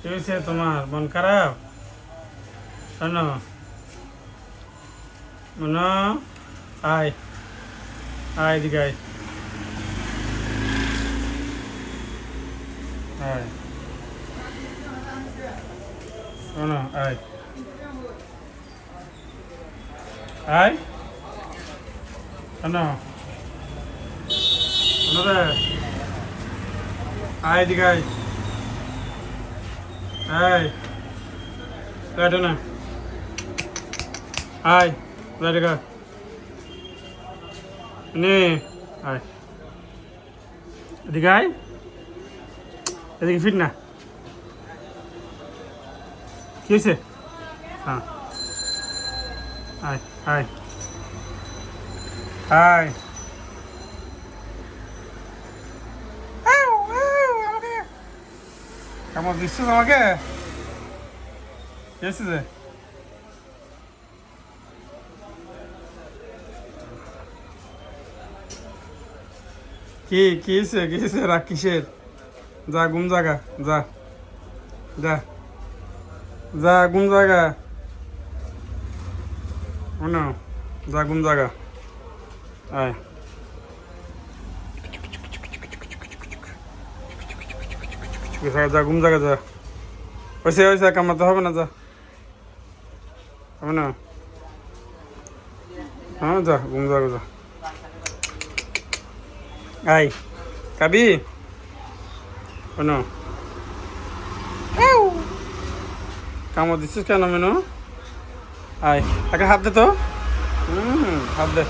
কি হয়েছে তোমার? মন খারাপ? শোনো মনো, আয় আয় এদিকে আয়। আয় শোনো, আয় আয় শোনো, শোনো রে, আয় এদিকে আয়। আয় কাটো না, আয় এদিকে নে, আয় এদিকে আয়, এদিকে ফিট না। কি হয়েছে? হ্যাঁ আয় আয় আয়। কেমন দিচ্ছিস আমাকে? কি হয়েছে যে? কি হয়েছে? কি হয়েছে? রাগ কিসের? যা ঘুম জাগা, যা যা যা ঘুম জাগা, শোনো, যা ঘুম জাগা, আয় যা ঘুম জাগা, যা ওইসে ওইসে কামাতে হবে না, যা হবে না। হ্যাঁ যা ঘুম জাগা, যা আয় খাবি, শোনো কামড় দিচ্ছিস কেন মেনু? আয় একটা হাত দে তো, হাত দে।